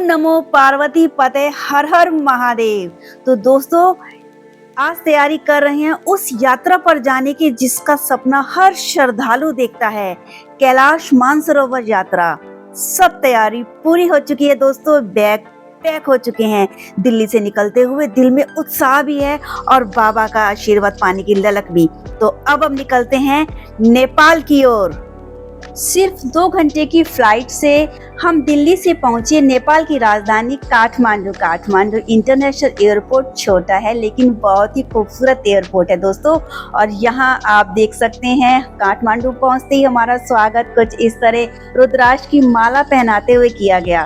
नमो पार्वती पते हर हर महादेव। तो दोस्तों, आज तैयारी कर रहे हैं उस यात्रा पर जाने की जिसका सपना हर श्रद्धालु देखता है, कैलाश मानसरोवर यात्रा। सब तैयारी पूरी हो चुकी है दोस्तों, बैग पैक हो चुके हैं। दिल्ली से निकलते हुए दिल में उत्साह भी है और बाबा का आशीर्वाद पाने की ललक भी। तो अब हम निकलते हैं नेपाल की ओर। सिर्फ 2 घंटे की फ्लाइट से हम दिल्ली से पहुंचे नेपाल की राजधानी काठमांडू। काठमांडू इंटरनेशनल एयरपोर्ट छोटा है लेकिन बहुत ही खूबसूरत एयरपोर्ट है दोस्तों। और यहाँ आप देख सकते हैं काठमांडू पहुंचते ही हमारा स्वागत कुछ इस तरह रुद्राक्ष की माला पहनाते हुए किया गया।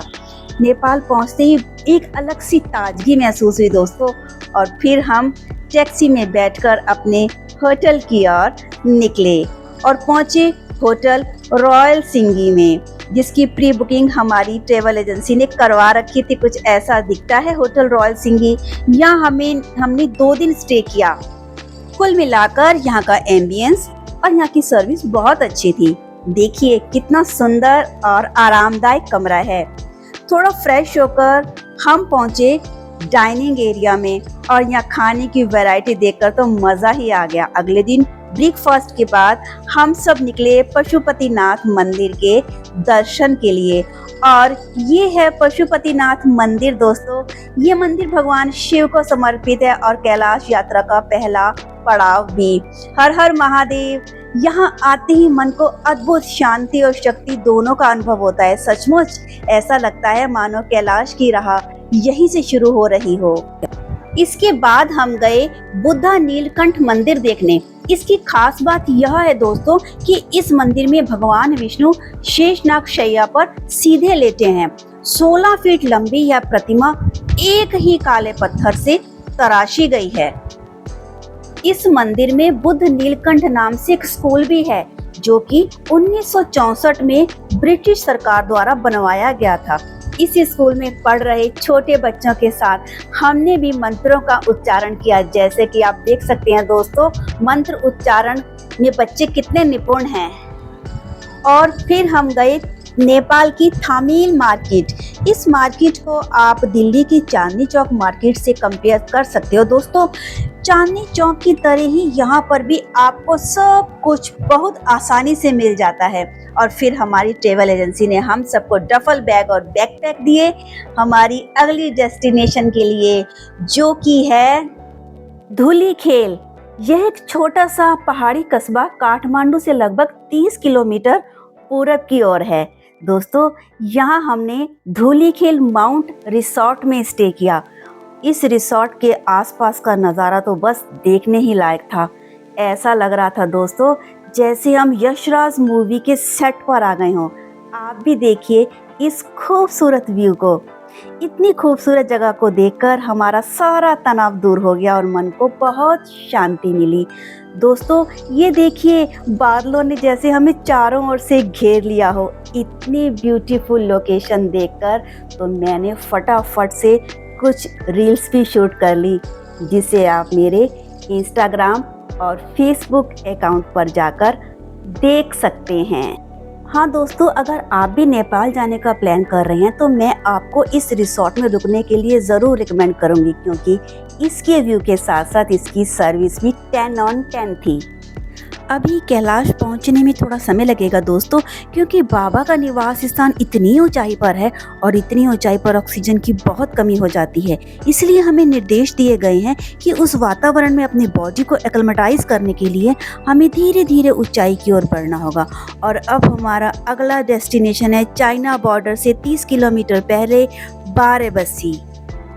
नेपाल पहुंचते ही एक अलग सी ताजगी महसूस हुई दोस्तों। और फिर हम टैक्सी में बैठकर अपने होटल की ओर निकले और पहुंचे होटल रॉयल सिंगी में, जिसकी प्री बुकिंग हमारी ट्रेवल एजेंसी ने करवा रखी थी। कुछ ऐसा दिखता है होटल रॉयल सिंगी। यहाँ हमने 2 दिन स्टे किया। कुल मिलाकर यहाँ का एम्बियंस और यहाँ की सर्विस बहुत अच्छी थी। देखिए कितना सुंदर और आरामदायक कमरा है। थोड़ा फ्रेश होकर हम पहुंचे डाइनिंग एरिया में और यहाँ खाने की वैरायटी देखकर तो मजा ही आ गया। अगले दिन ब्रेकफास्ट के बाद हम सब निकले पशुपतिनाथ मंदिर के दर्शन के लिए। और ये है पशुपतिनाथ मंदिर दोस्तों। ये मंदिर भगवान शिव को समर्पित है और कैलाश यात्रा का पहला पड़ाव भी। हर हर महादेव। यहाँ आते ही मन को अद्भुत शांति और शक्ति दोनों का अनुभव होता है। सचमुच ऐसा लगता है मानो कैलाश की राह यहीं से शुरू हो रही हो। इसके बाद हम गए बुद्धा नीलकंठ मंदिर देखने। इसकी खास बात यह है दोस्तों कि इस मंदिर में भगवान विष्णु शेषनाग शैया पर सीधे लेटे हैं। 16 फीट लंबी यह प्रतिमा एक ही काले पत्थर से तराशी गई है। इस मंदिर में बुद्ध नीलकंठ नाम से एक स्कूल भी है जो कि 1964 में ब्रिटिश सरकार द्वारा बनवाया गया था। इस स्कूल में पढ़ रहे छोटे बच्चों के साथ हमने भी मंत्रों का उच्चारण किया। जैसे कि आप देख सकते हैं दोस्तों, मंत्र उच्चारण में बच्चे कितने निपुण हैं। और फिर हम गए नेपाल की थामील मार्केट। इस मार्केट को आप दिल्ली की चांदनी चौक मार्केट से कंपेयर कर सकते हो दोस्तों। चांदनी चौक की तरह ही यहाँ पर भी आपको सब कुछ बहुत आसानी से मिल जाता है। और फिर हमारी ट्रेवल एजेंसी ने हम सबको डफल बैग और बैकपैक दिए हमारी अगली डेस्टिनेशन के लिए, जो कि है धुलीखेल। यह एक छोटा सा पहाड़ी कस्बा काठमांडू से लगभग 30 किलोमीटर पूरब की ओर है दोस्तों। यहाँ हमने धुलीखेल माउंट रिसोर्ट में स्टे किया। इस रिसोर्ट के आसपास का नज़ारा तो बस देखने ही लायक था। ऐसा लग रहा था दोस्तों जैसे हम यशराज मूवी के सेट पर आ गए हों। आप भी देखिए इस खूबसूरत व्यू को। इतनी खूबसूरत जगह को देखकर हमारा सारा तनाव दूर हो गया और मन को बहुत शांति मिली दोस्तों। ये देखिए बादलों ने जैसे हमें चारों ओर से घेर लिया हो। इतनी ब्यूटीफुल लोकेशन देखकर तो मैंने फटाफट से कुछ रील्स भी शूट कर ली, जिसे आप मेरे इंस्टाग्राम और फेसबुक अकाउंट पर जाकर देख सकते हैं। हाँ दोस्तों, अगर आप भी नेपाल जाने का प्लान कर रहे हैं तो मैं आपको इस रिसोर्ट में रुकने के लिए ज़रूर रिकमेंड करूँगी, क्योंकि इसके व्यू के साथ साथ इसकी सर्विस भी 10 on 10 थी। अभी कैलाश पहुंचने में थोड़ा समय लगेगा दोस्तों, क्योंकि बाबा का निवास स्थान इतनी ऊंचाई पर है और इतनी ऊंचाई पर ऑक्सीजन की बहुत कमी हो जाती है। इसलिए हमें निर्देश दिए गए हैं कि उस वातावरण में अपनी बॉडी को एक्लेमेटाइज करने के लिए हमें धीरे धीरे ऊंचाई की ओर बढ़ना होगा। और अब हमारा अगला डेस्टिनेशन है चाइना बॉर्डर से 30 किलोमीटर पहले बाराबसी।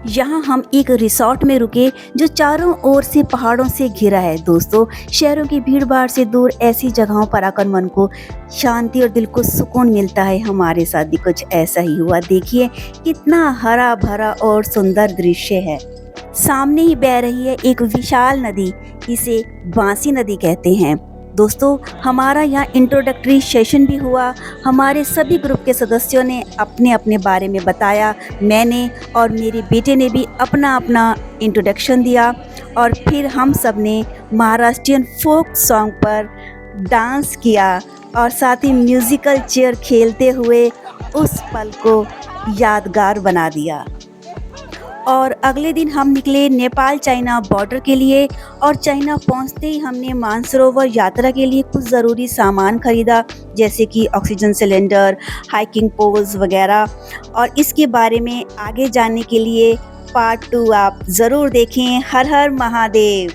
यहाँ हम एक रिसोर्ट में रुके जो चारों ओर से पहाड़ों से घिरा है दोस्तों। शहरों की भीड़ भाड़ से दूर ऐसी जगहों पर आकर मन को शांति और दिल को सुकून मिलता है। हमारे साथ भी कुछ ऐसा ही हुआ। देखिए कितना हरा भरा और सुंदर दृश्य है। सामने ही बह रही है एक विशाल नदी, इसे बांसी नदी कहते हैं दोस्तों। हमारा यहाँ इंट्रोडक्टरी सेशन भी हुआ। हमारे सभी ग्रुप के सदस्यों ने अपने अपने बारे में बताया। मैंने और मेरे बेटे ने भी अपना अपना इंट्रोडक्शन दिया और फिर हम सब ने महाराष्ट्रियन फोक सॉन्ग पर डांस किया और साथ ही म्यूज़िकल चेयर खेलते हुए उस पल को यादगार बना दिया। और अगले दिन हम निकले नेपाल चाइना बॉर्डर के लिए और चाइना पहुंचते ही हमने मानसरोवर यात्रा के लिए कुछ ज़रूरी सामान खरीदा, जैसे कि ऑक्सीजन सिलेंडर, हाइकिंग पोल्स वगैरह। और इसके बारे में आगे जानने के लिए पार्ट 2 आप ज़रूर देखें। हर हर महादेव।